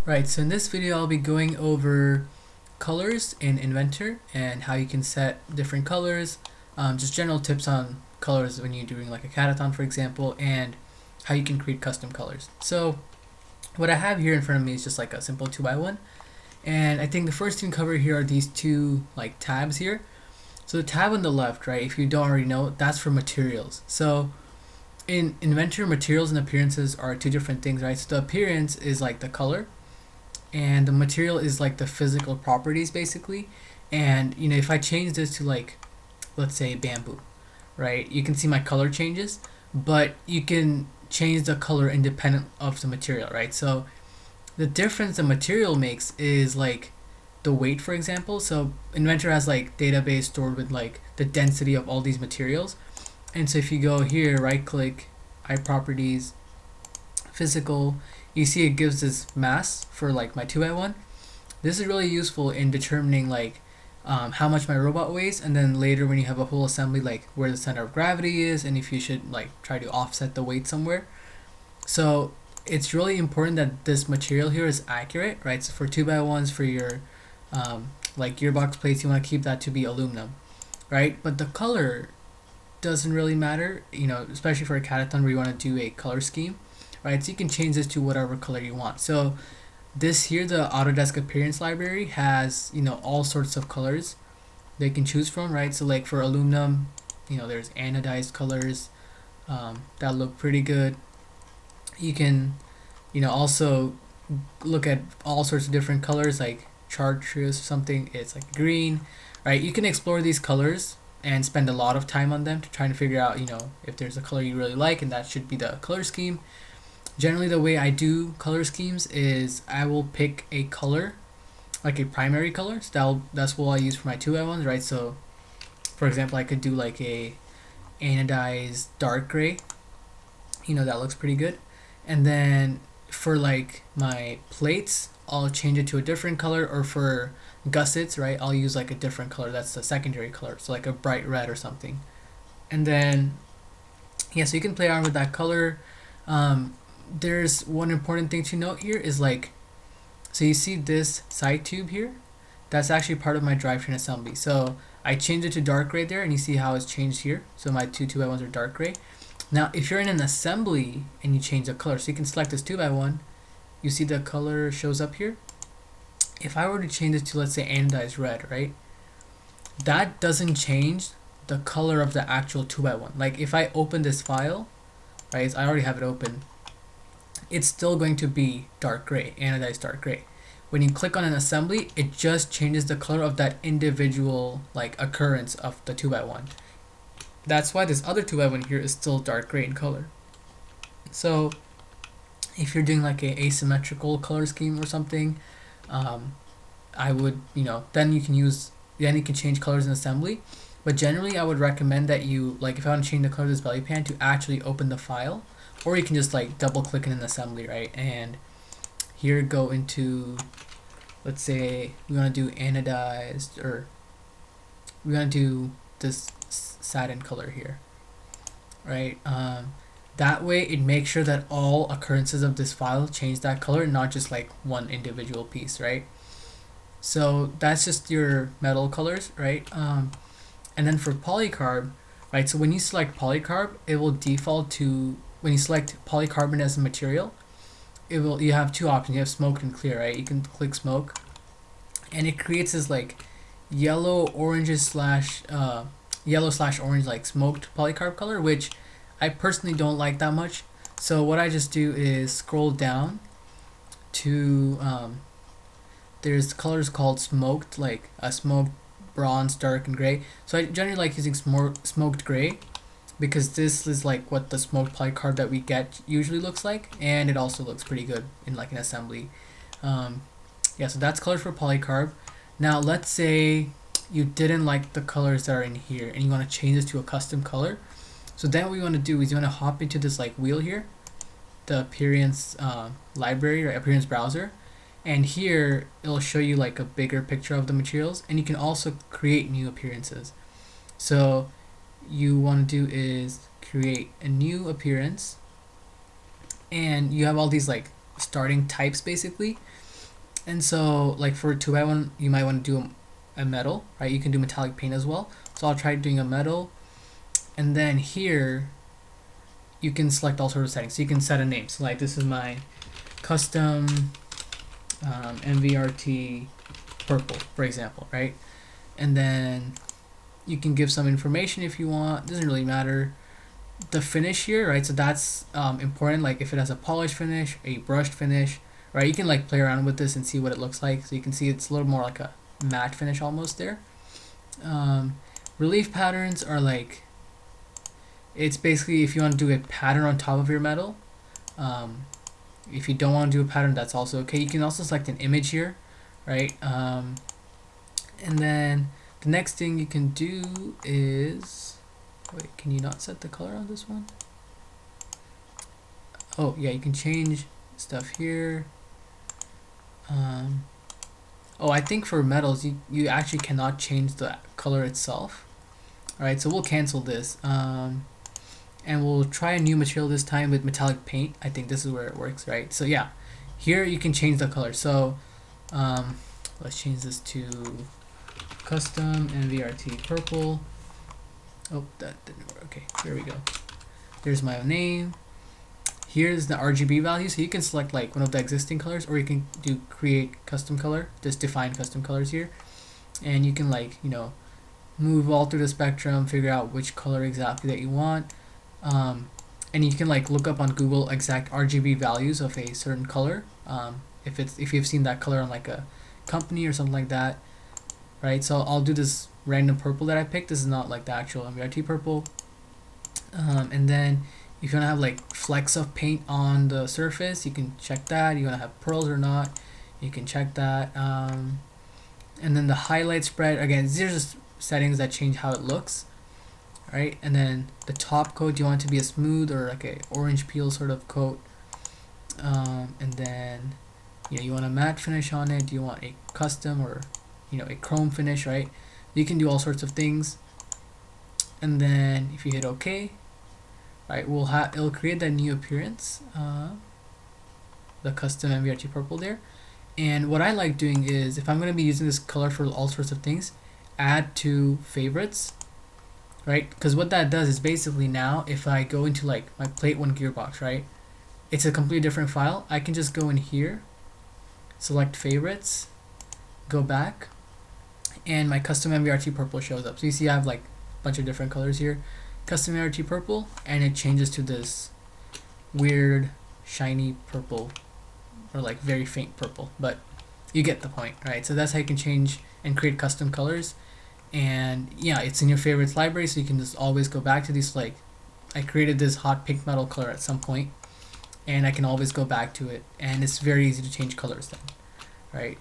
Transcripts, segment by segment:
Right, so in this video I'll be going over colors in Inventor and how you can set different colors, just general tips on colors when you're doing like a catathon for example, and how you can create custom colors. So what I have here in front of me is just like a simple 2x1, and I think the first thing to cover here are these two like tabs here. So the tab on the left, right, if you don't already know, that's for materials. So in Inventor, materials and appearances are two different things, right? So the appearance is like the color, and the material is like the physical properties basically. And if I change this to, like, let's say bamboo, right, you can see my color changes, but you can change the color independent of the material, right? So the difference the material makes is like the weight, for example. So Inventor has like database stored with like the density of all these materials, and so if you go here, right click, hide properties, physical, you see it gives this mass for like my 2x1. This is really useful in determining like how much my robot weighs, and then later when you have a whole assembly, like where the center of gravity is and if you should like try to offset the weight somewhere. So it's really important that this material here is accurate, right? So for 2x1s, for your like gearbox plates, you want to keep that to be aluminum, right? But the color doesn't really matter, especially for a catathon where you want to do a color scheme, right? So you can change this to whatever color you want. So this here, the Autodesk Appearance Library, has all sorts of colors they can choose from, right? So like for aluminum, there's anodized colors that look pretty good. You can also look at all sorts of different colors, like chartreuse or something, it's like green, right? You can explore these colors and spend a lot of time on them to try to figure out if there's a color you really like, and that should be the color scheme. Generally the way I do color schemes is I will pick a color, like a primary color, so that's what I use for my 2x1s, right? So for example, I could do like a anodized dark gray, that looks pretty good. And then for like my plates, I'll change it to a different color, or for gussets, right, I'll use like a different color, that's the secondary color, so like a bright red or something. And then so you can play around with that color. There's one important thing to note here is like, so you see this side tube here, that's actually part of my drivetrain assembly. So I changed it to dark gray there, and you see how it's changed here. So my two 2x1s are dark gray. Now if you're in an assembly and you change the color, so you can select this 2x1, you see the color shows up here. If I were to change this to, let's say, anodized red, right, that doesn't change the color of the actual 2x1. Like if I open this file, right, I already have it open, it's still going to be dark gray, anodized dark gray. When you click on an assembly, it just changes the color of that individual like occurrence of the 2x1. That's why this other 2x1 here is still dark gray in color. So if you're doing like a asymmetrical color scheme or something, I would, then you can change colors in assembly. But generally I would recommend that you, like, if I want to change the color of this belly pan, to actually open the file, or you can just like double click in an assembly, right? And here go into, let's say we want to do anodized, or we want to do this satin color here, right? That way it makes sure that all occurrences of this file change that color, not just like one individual piece, right? So that's just your metal colors, right? And then for polycarb, right, so when you select polycarb, it will default to, when you select polycarbonate as a material, you have two options. You have smoke and clear, right? You can click smoke, and it creates this like yellow slash orange like smoked polycarb color, which I personally don't like that much. So what I just do is scroll down to there's colors called smoked, like a smoked, bronze, dark, and gray. So I generally like using smoked gray, because this is like what the smoked polycarb that we get usually looks like, and it also looks pretty good in like an assembly. So that's color for polycarb. Now let's say you didn't like the colors that are in here and you want to change this to a custom color. So then what you want to do is you want to hop into this like wheel here, the appearance library, or appearance browser, and here it'll show you like a bigger picture of the materials, and you can also create new appearances. So you want to do is create a new appearance, and you have all these like starting types basically. And so like for 2x1 you might want to do a metal, right? You can do metallic paint as well. So I'll try doing a metal, and then here you can select all sorts of settings. So you can set a name. So like this is my custom MVRT purple, for example, right? And then you can give some information if you want. Doesn't really matter. The finish here, right? So that's important. Like if it has a polished finish, a brushed finish, right? You can like play around with this and see what it looks like. So you can see it's a little more like a matte finish almost there. Relief patterns are like, it's basically if you want to do a pattern on top of your metal. If you don't want to do a pattern, that's also okay. You can also select an image here, right? And then the next thing you can do is, wait, can you not set the color on this one? Oh yeah, you can change stuff here. Oh, I think for metals you actually cannot change the color itself. Alright, so we'll cancel this. And we'll try a new material this time with metallic paint. I think this is where it works, right? So yeah, here you can change the color. So let's change this to custom NVRT purple. Oh, that didn't work. Okay, here we go. Here's my name. Here's the RGB value. So you can select like one of the existing colors, or you can do create custom color, just define custom colors here. And you can like, you know, move all through the spectrum, figure out which color exactly that you want. And you can like look up on Google exact RGB values of a certain color. If you've seen that color on like a company or something like that, right? So I'll do this random purple that I picked. This is not like the actual MVRT purple. And then if you want to have like flecks of paint on the surface, you can check that. You want to have pearls or not, you can check that. And then the highlight spread, again, these are just settings that change how it looks, right? And then the top coat, do you want it to be a smooth or like a orange peel sort of coat? And then you want a matte finish on it. Do you want a custom or a chrome finish, right? You can do all sorts of things. And then if you hit OK, right, it'll create that new appearance, the custom MVRT purple there. And what I like doing is, if I'm going to be using this color for all sorts of things, add to favorites, right? Because what that does is basically now if I go into like my plate 1 gearbox, right, it's a completely different file. I can just go in here, select favorites, go back, and my custom MVRT purple shows up. So you see I have like a bunch of different colors here, custom MVRT purple, and it changes to this weird shiny purple, or like very faint purple, but you get the point, right? So that's how you can change and create custom colors. And yeah, it's in your favorites library, so you can just always go back to these. Like I created this hot pink metal color at some point, and I can always go back to it, and it's very easy to change colors then, right?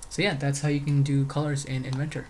So yeah, that's how you can do colors in Inventor.